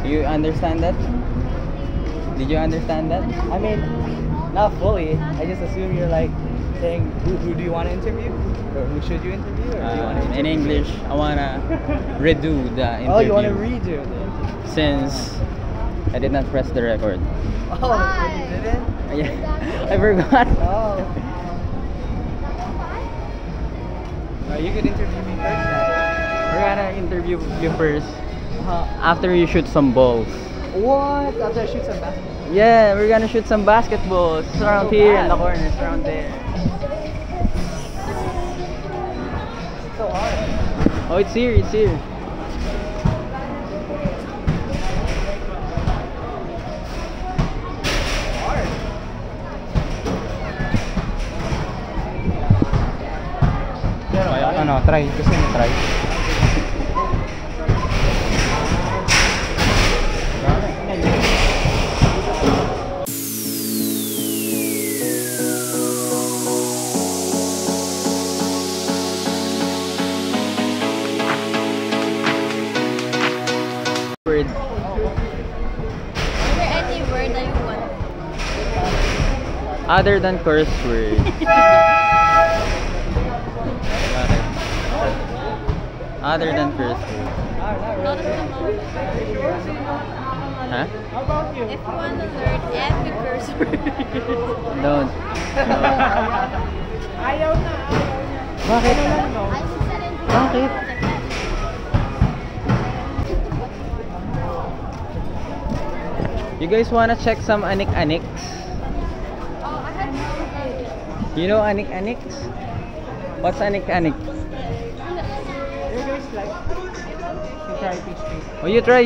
You understand that? Did you understand that? I mean, not fully. I just assume you're like saying who do you want to interview? Or who should you interview? Or do you want to In English, I wanna redo the interview. Oh, you want to redo the interview? Since I did not press the record. Oh, you didn't? Yeah, I forgot. Oh. You could interview me first then. We're gonna interview you first after you shoot some balls. What? After I shoot some basketball? Yeah, we're gonna shoot some basketballs. It's around So here bad. in the corners, around there. It's so hard. Oh, it's here, it's here. Hard. Pero ano, try. Gusto niyo try? Word. Is there any word that you want? Other than curse word. Other than curse word. Not at the moment. Huh? How about you? If you want to learn every curse word. Don't. Ayaw na. Bakit? I would set it into Bakit? You guys wanna check some anik-aniks? Oh, I had no. You know anik-aniks? What's anik-anik? You guys like to try fish cake? Oh, you try.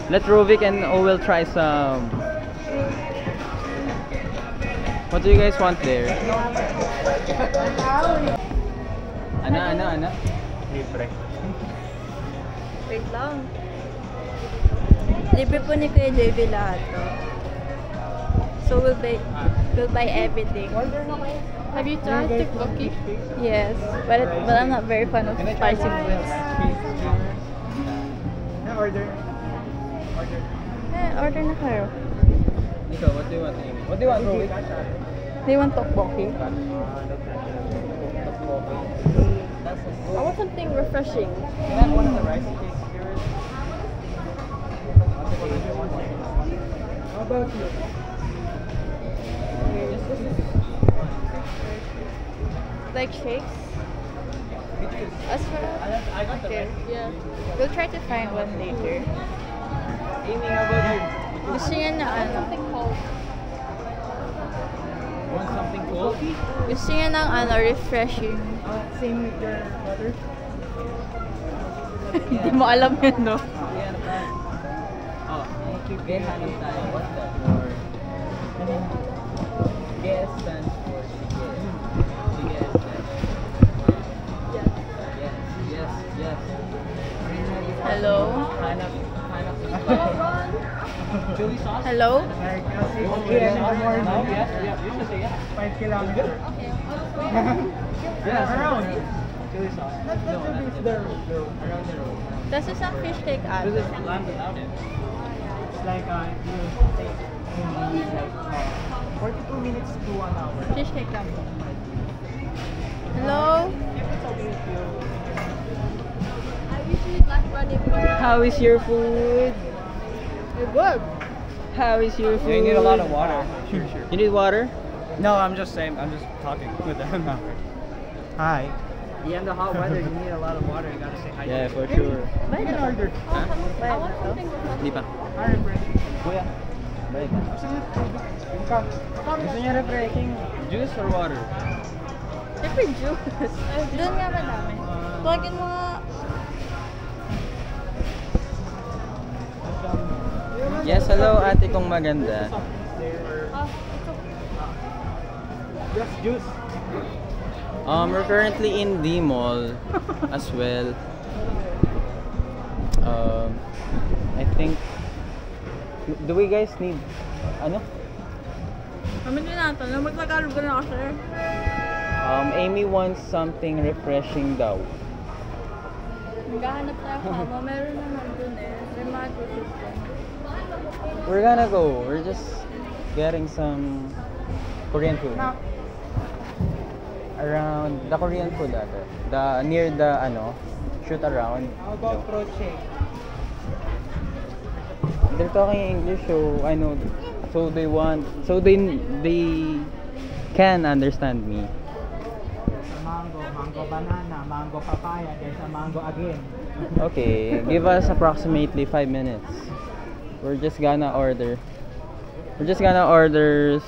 Let Rovik and Owel try some. What do you guys want there? Ana? Libre. Wait lang. Libre po ni Kuya JV lahat to. So we'll buy everything. Order na kayo. Have you tried tteokbokki? Yes, but I'm not very fan of spicy foods. Order. Order na kayo. Ikaw, what do you want, Amy? What do you want, Rovik? Do you want tteokbokki? I want something refreshing. Can I have one of the rice cakes here? How about you? Like shakes? As for I got the okay, rice. yeah. We'll try to find one later. Amy, how about you? Gusto niya na ano? Something cold. Want something cold? Gusto niya ng ano, refreshing. Same with your water? Hindi mo alam yun, no? Oh, okay, hanap tayo. What's that? Or GS stands for sige. GS stands yes. Hello? Hanap. Chili sauce? Hello? Okay, more now? Yeah. You should say yeah. 5 kilometers. Yes, around. Chili sauce. No, that's the road. Around the road. This is some fish cake This ad. is land without it. It's like you take like 42 minutes to 1 hour. Fish cake lang po. Hello? It's okay if you... I usually like running. How is your food? You're good. How is your food? You need a lot of water. Sure. You need water? No, I'm just saying. I'm just talking with them. Hi. Yeah, in the hot weather, you need a lot of water. You gotta stay hydrated. Yeah, for sure. Bayad na ba? Ha? I want something refreshing. Hindi pa. Kuya. Bayad. Gusto niya refreshing. Juice or water? Siyempre juice. Doon nga madami. Tawagin mo nga. Yes, hello ate kong maganda. Just juice. We're currently in the mall as well. I think. Do we guys need ano? Kami din natin. Magtagalog ka na kasi. Amy wants something refreshing daw. Naghahanap tayo kama. Meron naman dun eh. May mga groceries dun. We're gonna go. We're just getting some Korean food. Around the Korean food the near the shoot around. How about Proche? They're talking English, so I know. So they can understand me. Mango banana, mango papaya, there's a mango again. Okay, give us approximately 5 minutes. We're just gonna order. We're just gonna order.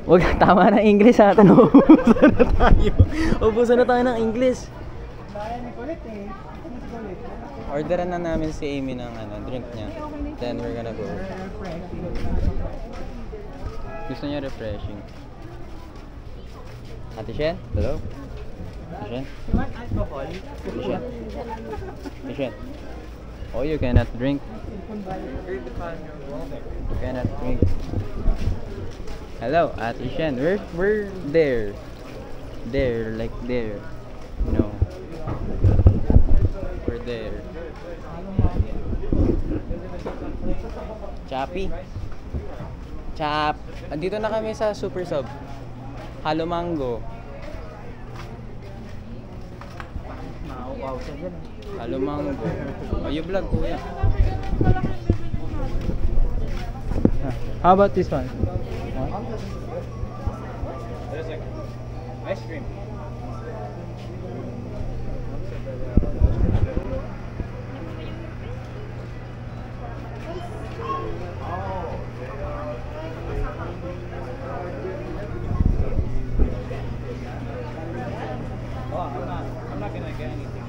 Wag, tama na English natin. Ubusan na tayo. Ubusan na tayo ng English. Bayan ni kulit eh. Orderan na namin si Amy ng drink niya. Then we're gonna go. Gusto niya refreshing. Ate Shen? Hello? Ate Shen? You want alcohol? Ate Shen? Ate Shen? Oh, you cannot drink. You cannot drink. Hello, Ate Shen. We're there. There, like there. No. We're there. Chappy. Chap. Andito na kami sa Super Sub. Halo Mango. Wow, siya dyan. Halo Mango. Oh, you vlog kuya. How about this one? There's like ice cream. I'm not gonna get anything.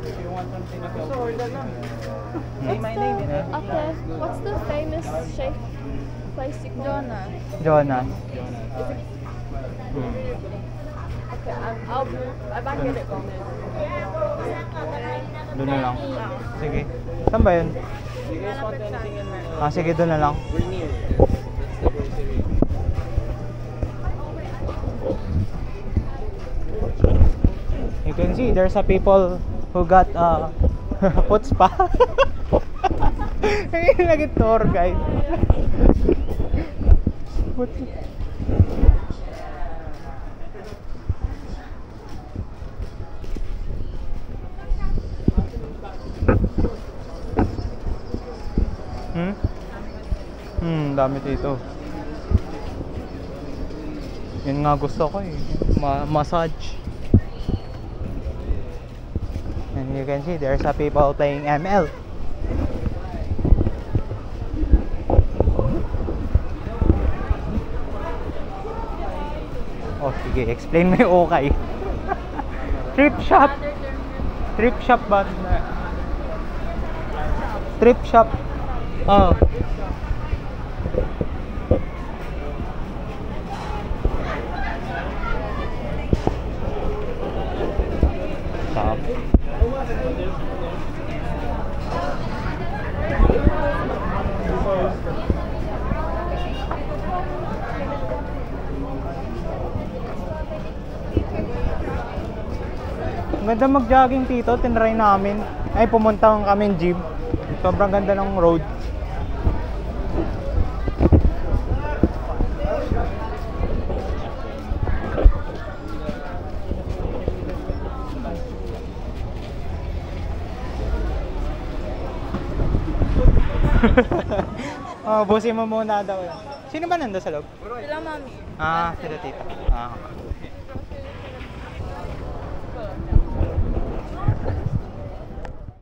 If you want something to go, order lang. Say my name, you know? Okay, what's the famous shake place you call? Jonas. Jonas. Okay, I might get it from there. Doon na lang. Sige. Saan ba yun? You guys want anything in there? Ah, sige, doon na lang. We're near. That's the grocery. You can see there's a people who got puts pa. Naging tour guide. Dami dito. Yun nga gusto ko eh. Massage. And you can see there's a people playing ML. Oh, sige, explain mo yung okay. Trip shop. Trip shop ba? Trip shop. Oh. Shop. Ganda mag-jogging dito, tinry namin. Ay, pumunta kami gym. Sobrang ganda ng road. Oh, busin mo muna daw. Sino ba nandun sa loob? Sila mami. Ah, sila tita. Ah.